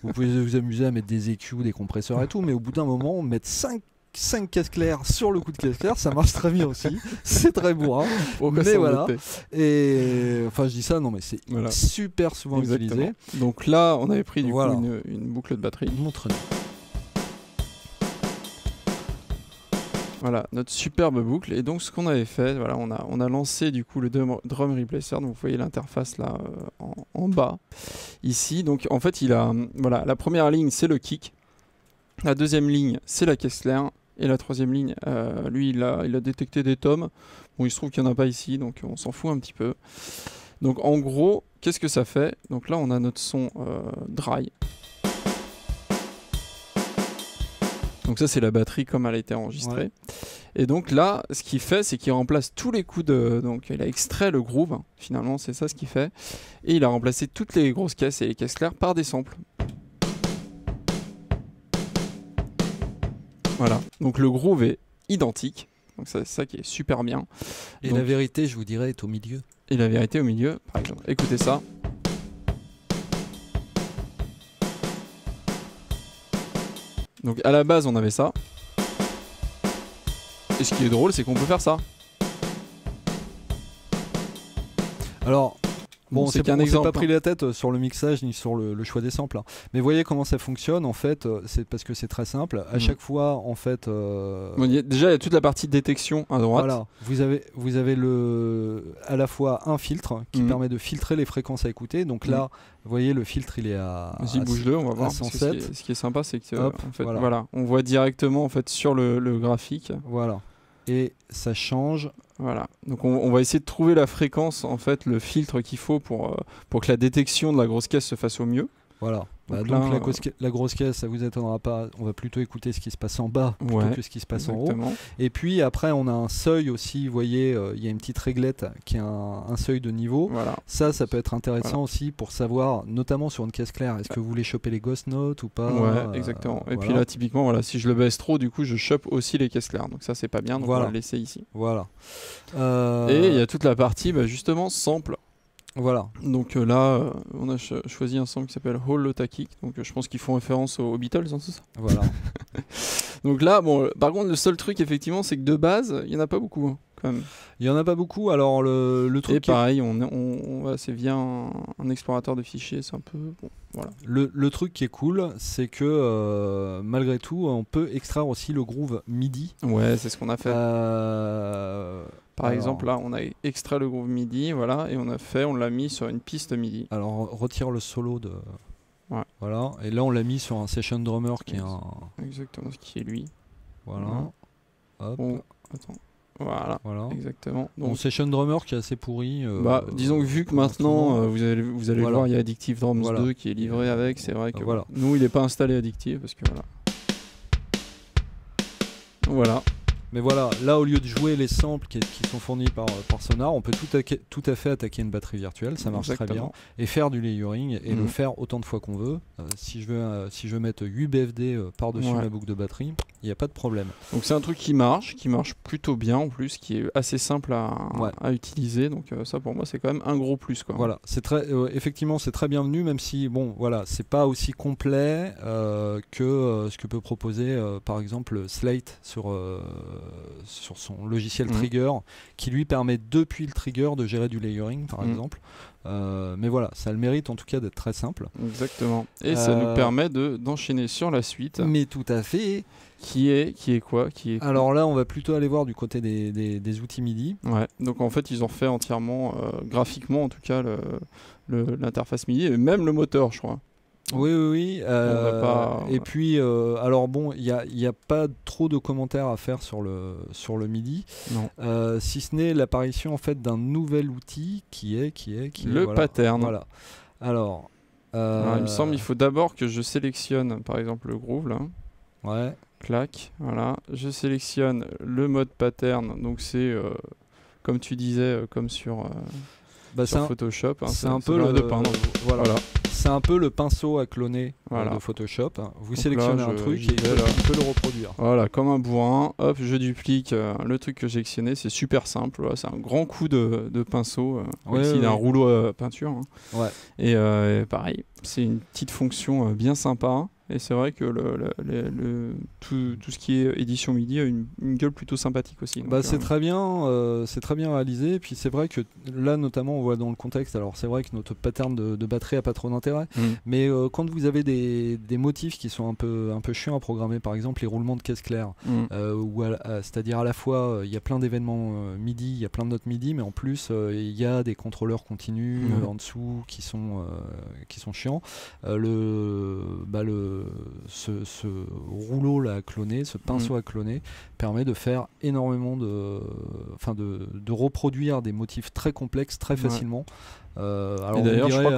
vous pouvez vous amuser à mettre des EQ, des compresseurs et tout, mais au bout d'un moment, mettre 5 caisses claires sur le coup de caisse claire, ça marche très bien aussi. C'est très bourrin. Mais voilà. Et enfin, je dis ça, non, mais c'est super souvent utilisé. Donc là, on avait pris du coup une boucle de batterie. Montre-nous. Voilà, notre superbe boucle. Et donc ce qu'on avait fait, on a lancé du coup le Drum Replacer. Donc vous voyez l'interface là en bas ici. Donc en fait la première ligne c'est le kick, la deuxième ligne c'est la caisse claire, et la troisième ligne lui il a détecté des tomes. Bon, il se trouve qu'il n'y en a pas ici, donc on s'en fout un petit peu. Donc en gros, qu'est-ce que ça fait? Donc là on a notre son dry. Donc ça c'est la batterie comme elle a été enregistrée. Et donc là, ce qu'il fait, c'est qu'il remplace tous les coups de... Donc il a extrait le groove, finalement c'est ça ce qu'il fait. Et il a remplacé toutes les grosses caisses et les caisses claires par des samples. Voilà, donc le groove est identique. Donc c'est ça qui est super bien. Et donc, la vérité, je vous dirais, est au milieu. Et la vérité au milieu, par exemple. Écoutez ça. Donc à la base on avait ça. Et ce qui est drôle, c'est qu'on peut faire ça. Alors, bon, c'est qu'un exemple. On s'est pas pris la tête sur le mixage ni sur le choix des samples. Mais voyez comment ça fonctionne. En fait, c'est parce que c'est très simple. À chaque fois, en fait. Déjà, il y a toute la partie détection à droite. Voilà. Vous avez à la fois un filtre qui permet de filtrer les fréquences à écouter. Donc là, vous voyez, le filtre, il est à. Vas-y, bouge-le, on va voir. 107. Ce qui est sympa, c'est que en fait, on voit directement en fait sur le graphique. Voilà. Et ça change. Voilà, donc on va essayer de trouver la fréquence, en fait, le filtre qu'il faut pour que la détection de la grosse caisse se fasse au mieux. Voilà. Donc, là, la grosse caisse, ça vous étonnera pas, on va plutôt écouter ce qui se passe en bas plutôt que ce qui se passe en haut. Et puis après on a un seuil aussi, vous voyez, il y a une petite réglette qui a un seuil de niveau. Ça peut être intéressant aussi pour savoir, notamment sur une caisse claire, est-ce que vous voulez choper les ghost notes ou pas. Ouais, exactement. Et puis là typiquement, voilà, si je le baisse trop, du coup je chope aussi les caisses claires, donc ça c'est pas bien, donc on va le laisser ici. Voilà. Et il y a toute la partie justement sample. Voilà. Donc là, on a choisi un sample qui s'appelle Hall Otaki. Donc je pense qu'ils font référence aux Beatles, hein, c'est ça. Voilà. Donc là, bon, par contre, le seul truc effectivement, c'est que de base, il y en a pas beaucoup, hein, quand même. Il y en a pas beaucoup. Alors le truc. Et pareil, c'est via un explorateur de fichiers, c'est un peu bon. Voilà. Le truc qui est cool, c'est que malgré tout, on peut extraire aussi le groove MIDI. Ouais, c'est ce qu'on a fait. Par exemple, là, on a extrait le groove MIDI, voilà, et on l'a mis sur une piste MIDI. Alors, retire le solo de... Ouais. Voilà, et là, on l'a mis sur un session drummer qui est un... Exactement, ce qui est lui. Voilà. Hop. Bon, attends. Voilà, exactement. Donc, mon session drummer qui est assez pourri. Disons que vu que maintenant, vous allez le voir, il y a Addictive Drums 2 qui est livré avec, c'est vrai que nous, il n'est pas installé Addictive, parce que voilà. Mais voilà, là au lieu de jouer les samples qui sont fournis par Sonar, on peut tout à fait attaquer une batterie virtuelle, ça marche très bien, et faire du layering et le faire autant de fois qu'on veut. Si je veux mettre 8 BFD par-dessus ma boucle de batterie, il n'y a pas de problème. Donc c'est un truc qui marche plutôt bien en plus, qui est assez simple à utiliser, donc ça pour moi c'est quand même un gros plus, quoi. Voilà, effectivement c'est très bienvenu, même si bon voilà, c'est pas aussi complet que ce que peut proposer par exemple Slate sur son logiciel Trigger, qui lui permet depuis le Trigger de gérer du layering par exemple. Mais voilà, ça a le mérite en tout cas d'être très simple. Exactement. Et ça nous permet d'enchaîner sur la suite. Mais tout à fait. Qui est quoi Alors là, on va plutôt aller voir du côté des outils MIDI. Ouais. Donc en fait, ils ont fait entièrement, graphiquement en tout cas, l'interface MIDI et même le moteur, je crois. Oui. Et puis, alors bon, il n'y a pas trop de commentaires à faire sur le MIDI, si ce n'est l'apparition en fait d'un nouvel outil qui est le pattern. Voilà. Alors, il me semble il faut d'abord que je sélectionne, par exemple, le groove là. Ouais. Clac. Voilà. Je sélectionne le mode pattern. Donc c'est comme tu disais, comme sur Photoshop. Hein, c'est un peu voilà. C'est un peu le pinceau à cloner de Photoshop. Vous donc sélectionnez un truc et il peut le reproduire. Voilà, comme un bourrin. Hop, je duplique le truc que j'ai sélectionné. C'est super simple. Voilà, c'est un grand coup de pinceau. Ici, d'un rouleau à peinture. Hein. Ouais. Et pareil, c'est une petite fonction bien sympa. Et c'est vrai que tout ce qui est édition MIDI a une gueule plutôt sympathique aussi. Donc, c'est très bien réalisé. Et puis c'est vrai que là notamment on voit dans le contexte, alors c'est vrai que notre pattern de batterie a pas trop d'intérêt, mais quand vous avez des motifs qui sont un peu chiants à programmer, par exemple les roulements de caisse claire, c'est-à-dire à la fois il y a plein d'événements MIDI, il y a plein de notes MIDI, mais en plus il y a des contrôleurs continus en dessous qui sont chiants. Ce rouleau là à cloner, ce pinceau à cloner permet de faire énormément de reproduire des motifs très complexes très facilement. Alors d'ailleurs, je crois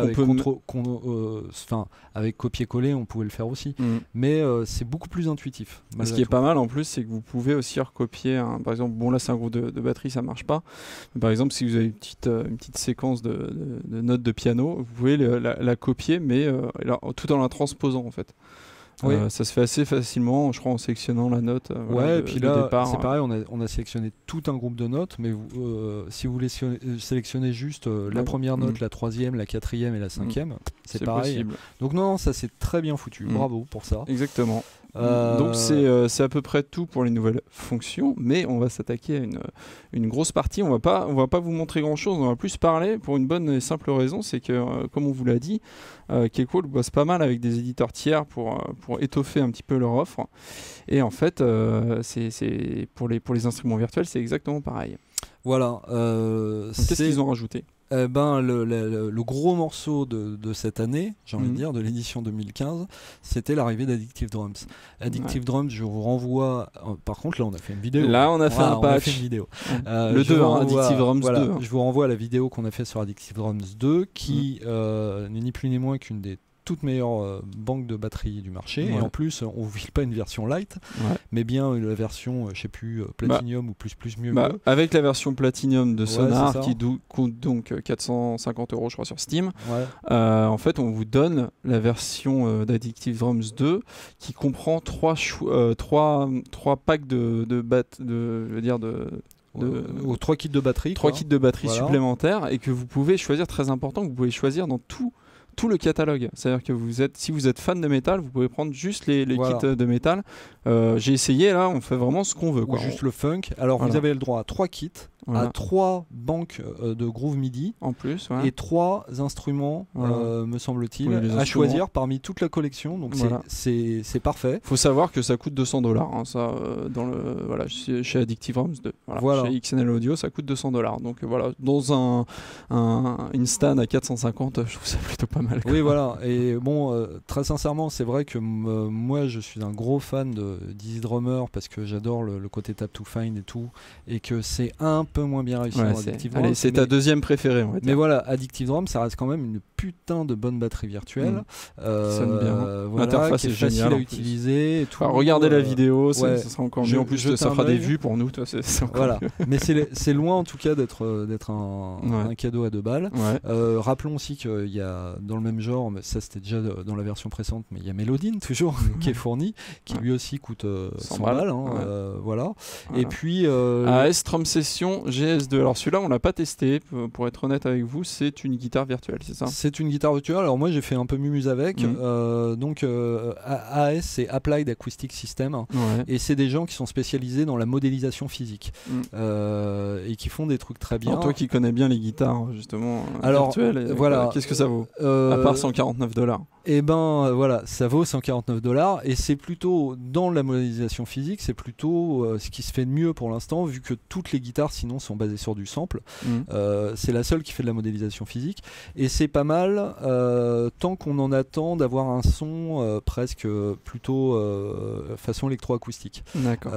avec copier-coller, on pouvait le faire aussi, mais c'est beaucoup plus intuitif. Ce qui est pas mal en plus, c'est que vous pouvez aussi recopier. Par exemple, bon là c'est un groupe de batterie, ça marche pas. Mais par exemple, si vous avez une petite séquence de notes de piano, vous pouvez la copier, mais tout en la transposant en fait. Oui. Ça se fait assez facilement, je crois, en sélectionnant la note. Et puis là, c'est pareil, on a sélectionné tout un groupe de notes, mais si vous voulez sélectionner juste la première note, la troisième, la quatrième et la cinquième, c'est pareil. Possible. Donc non, ça c'est très bien foutu. Bravo pour ça. Exactement. Donc c'est à peu près tout pour les nouvelles fonctions, mais on va s'attaquer à une grosse partie. On va pas vous montrer grand chose, on va plus parler pour une bonne et simple raison, c'est que comme on vous l'a dit, Cakewalk bosse pas mal avec des éditeurs tiers pour étoffer un petit peu leur offre, et en fait c'est pour les instruments virtuels c'est exactement pareil. Voilà. Qu'est-ce qu'ils ont rajouté? Le gros morceau de cette année, j'ai envie de dire, de l'édition 2015, c'était l'arrivée d'Addictive Drums. Addictive Drums, je vous renvoie. Par contre, là, on a fait une vidéo. Là, on a fait un patch. On a fait une vidéo. Le 2, Addictive Drums 2. Je vous renvoie à la vidéo qu'on a fait sur Addictive Drums 2, qui n'est ni plus ni moins qu'une des toute meilleure banque de batterie du marché. Et en plus, on vous file pas une version light, mais bien la version, je sais plus, Platinum ou plus mieux. Avec la version Platinum de Sonar qui coûte donc 450 € je crois sur Steam. En fait, on vous donne la version d'Addictive Drums 2 qui comprend 3 packs de 3 kits de batterie. 3 kits de batterie supplémentaires et que vous pouvez choisir, très important, que vous pouvez choisir dans tout le catalogue. C'est-à-dire que si vous êtes fan de métal, vous pouvez prendre juste les kits de métal. J'ai essayé, là, on fait vraiment ce qu'on veut. Ou juste le funk. Alors vous avez le droit à 3 kits, à 3 banques de groove MIDI, en plus, et 3 instruments, me semble-t-il, à choisir parmi toute la collection. Donc c'est parfait. Faut savoir que ça coûte 200 $. Hein, ça, chez Addictive Drums 2. Chez XNL Audio, ça coûte 200 $. Donc voilà, dans une Stan à 450, je trouve ça plutôt pas mal. Oui, voilà. Et bon, très sincèrement, c'est vrai que moi, je suis un gros fan de Dizzy Drummer parce que j'adore le côté tap to find et tout, et que c'est un peu moins bien réussi dans Addictive Drums. C'est ta deuxième préférée, on va dire. Mais voilà, Addictive Drums, ça reste quand même une putain de bonne batterie virtuelle. Sonne bien. L'interface est facile à utiliser. Et tout. Regardez la vidéo, ça sera encore mieux. En plus, ça fera des vues pour nous. Voilà. Mais c'est loin en tout cas d'être un cadeau à 2 balles. Rappelons aussi qu'il y a dans le même genre, mais ça c'était déjà dans la version précédente, mais il y a Melodine toujours qui est fourni, qui lui aussi coûte 100 balles. Voilà. Et puis AS Drum Session GS2. Alors celui-là, on l'a pas testé. Pour être honnête avec vous, c'est une guitare virtuelle, c'est ça? C'est une guitare virtuelle. Alors moi, j'ai fait un peu mumuse avec. Donc AS, c'est Applied Acoustic System, et c'est des gens qui sont spécialisés dans la modélisation physique et qui font des trucs très bien. Alors toi qui connais bien les guitares justement virtuelles, qu'est-ce que ça vaut à part 149 $? Et ben voilà, ça vaut 149 $, et c'est plutôt dans la modélisation physique, c'est plutôt ce qui se fait de mieux pour l'instant, vu que toutes les guitares sinon sont basées sur du sample. C'est la seule qui fait de la modélisation physique, et c'est pas mal tant qu'on en attend d'avoir un son presque plutôt façon électroacoustique. D'accord.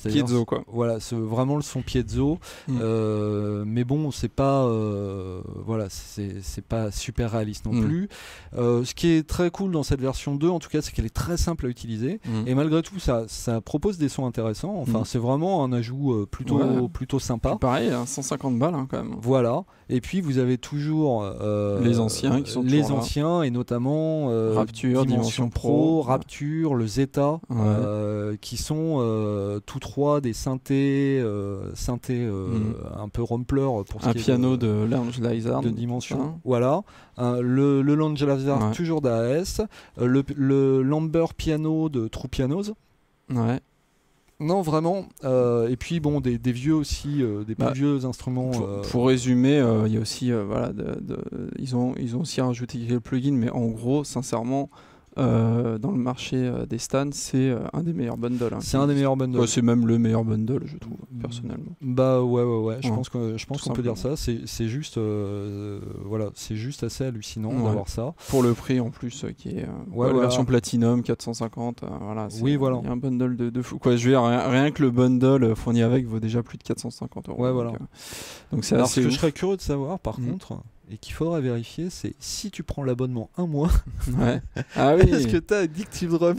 Piezo quoi. Voilà, c'est vraiment le son piezo. Mais bon, c'est pas c'est pas super réaliste non plus. Ce qui est très cool dans cette version 2 en tout cas, c'est qu'elle est très simple à utiliser, et malgré tout ça propose des sons intéressants. Enfin c'est vraiment un ajout plutôt sympa. Puis pareil, 150 balles quand même. Voilà. Et puis vous avez toujours les anciens qui sont et notamment Rapture, Dimension Pro, Rapture, le Zeta, qui sont tous trois des synthés un peu Rumpler pour un piano de Lounge Lizard de Dimension. Voilà. Le Lounge Lizard toujours d'AS, le Lamber piano de True Pianos. Non, vraiment. Et puis bon, des vieux aussi, des plus vieux instruments. Pour résumer, il y a aussi ils ont aussi rajouté quelques plugins, mais en gros, sincèrement, dans le marché des stands, c'est un des meilleurs bundles. C'est un des meilleurs bundles. C'est même le meilleur bundle, je trouve, personnellement. Bah ouais. Je pense qu'on peut dire ça. C'est juste, c'est juste assez hallucinant d'avoir ça. Pour le prix en plus, qui est la version Platinum 450. Il y a un bundle de fou. Quoi, je veux dire, rien que le bundle fourni avec vaut déjà plus de 450 €. Ouais, voilà. Donc c'est alors ce que je serais curieux de savoir, par contre, et qu'il faudra vérifier, c'est si tu prends l'abonnement un mois. Ah oui. Est-ce que t'as Addictive Drums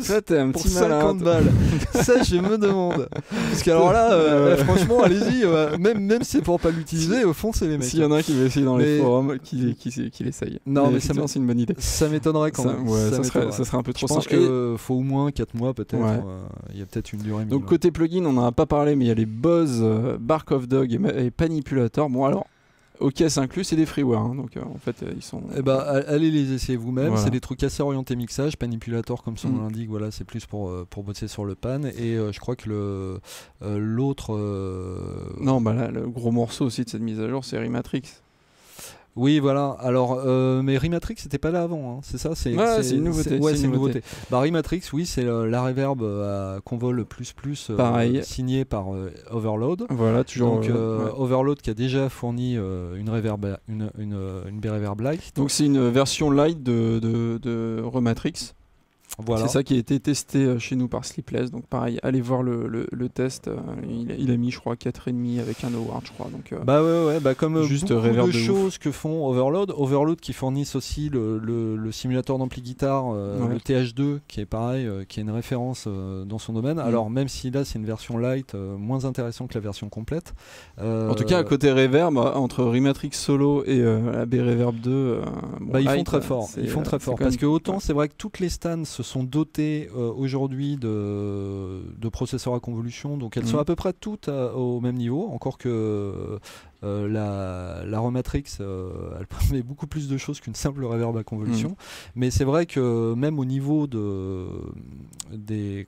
pour 50 balles? Ça, je me demande. Parce que alors là, franchement, allez-y. Même si c'est pour pas l'utiliser, au fond, c'est les mecs. S'il y en a un qui veut essayer dans les forums, qu'il essaye. Non, mais c'est une bonne idée. Ça m'étonnerait quand même. Ça serait un peu trop simple. Je pense qu'il faut au moins 4 mois peut-être. Il y a peut-être une durée minimum. Donc côté plugin, on n'en a pas parlé, mais il y a les Buzz, Bark of Dog et Panipulator. Bon alors. Ok, c'est inclus, c'est des freeware, donc en fait ils sont. Allez les essayer vous-même. C'est des trucs assez orientés mixage. Panipulator, comme son nom l'indique, c'est plus pour bosser sur le pan. Et je crois que l'autre. Non, là, le gros morceau aussi de cette mise à jour, c'est Rematrix. Oui, voilà. Alors, mais Rematrix, c'était pas là avant, c'est ça. C'est une nouveauté. C'est une nouveauté. Rematrix, oui, c'est la reverb à Convol plus signé par Overload. Voilà, toujours. Donc Overload qui a déjà fourni une reverb, une B-Reverb Lite. Donc c'est une version light de Rematrix. Voilà. C'est ça qui a été testé chez nous par Sleepless. Donc pareil, allez voir le test. Il a mis, je crois, 4,5 avec un award, je crois. Donc, bah ouais, bah comme juste beaucoup reverb de de choses que font Overload qui fournissent aussi le simulateur d'ampli guitare, le TH2, qui est pareil, qui est une référence dans son domaine. Alors même si là c'est une version light, moins intéressant que la version complète. En tout cas, à côté reverb, entre Rematrix Solo et AB Reverb 2, bah, ils font très fort. Ils font très fort parce que autant c'est vrai que toutes les stands se sont dotées aujourd'hui de processeurs à convolution, donc elles sont à peu près toutes au même niveau, encore que la Rematrix elle permet beaucoup plus de choses qu'une simple reverb à convolution, mais c'est vrai que même au niveau des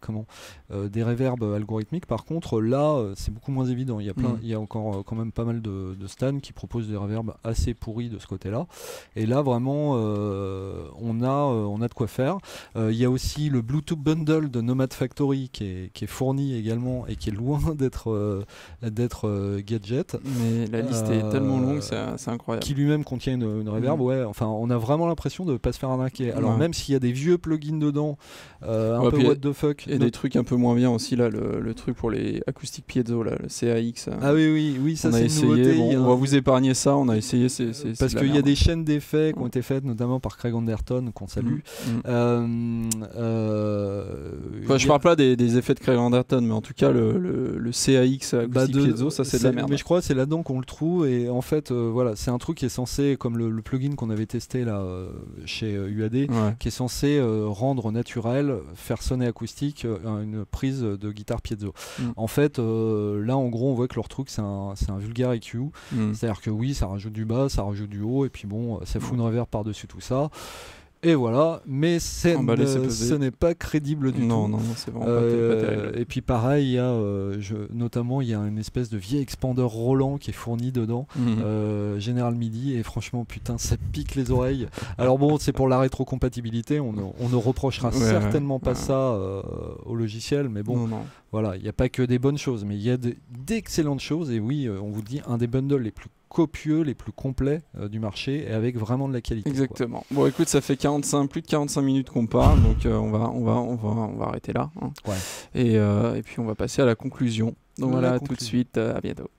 reverbs algorithmiques, par contre là c'est beaucoup moins évident. Il y a encore quand même pas mal de stands qui proposent des reverbs assez pourris de ce côté là, et là vraiment on a de quoi faire. Il y a aussi le Bluetooth Bundle de Nomad Factory qui est fourni également et qui est loin d'être gadget. Mais la liste est tellement longue, c'est incroyable. Qui lui-même contient une reverb, ouais. Enfin, on a vraiment l'impression de ne pas se faire arnaquer. Alors même s'il y a des vieux plugins dedans, un peu what the fuck. Et des trucs un peu moins bien aussi, là, le truc pour les acoustiques piezo, là, le CAX. Ah oui, ça c'est une essayé. nouveauté. Bon, on va vous épargner ça, on a essayé. Parce qu'il y a des chaînes d'effets qui ont été faites, notamment par Craig Anderton, qu'on salue. Je parle pas des effets de Craig Anderton, mais en tout cas le CAX acoustique piezo, ça c'est de la merde. Mais je crois que c'est là-dedans qu'on le trouve, et en fait voilà, c'est un truc qui est censé, comme le plugin qu'on avait testé là chez UAD, qui est censé rendre naturel, faire sonner acoustique une prise de guitare piezo. En fait là en gros on voit que leur truc c'est un vulgaire EQ, c'est-à-dire que oui, ça rajoute du bas, ça rajoute du haut, et puis bon, ça fout une reverb par-dessus tout ça. Et voilà, mais ce n'est pas crédible du tout. Non, c'est vraiment pas terrible. Et puis pareil, il y a notamment il y a une espèce de vieil expander Roland qui est fourni dedans, General MIDI, et franchement putain ça pique les oreilles. Alors bon, c'est pour la rétrocompatibilité, on ne reprochera certainement pas ça au logiciel, mais bon, voilà, il n'y a pas que des bonnes choses, mais il y a d'excellentes choses, et oui, on vous dit un des bundles les plus copieux, les plus complets du marché, et avec vraiment de la qualité. Exactement. Quoi. Bon écoute, ça fait plus de 45 minutes qu'on parle, donc on va arrêter là. Hein. Ouais. Et puis on va passer à la conclusion. Donc voilà, tout de suite, à bientôt.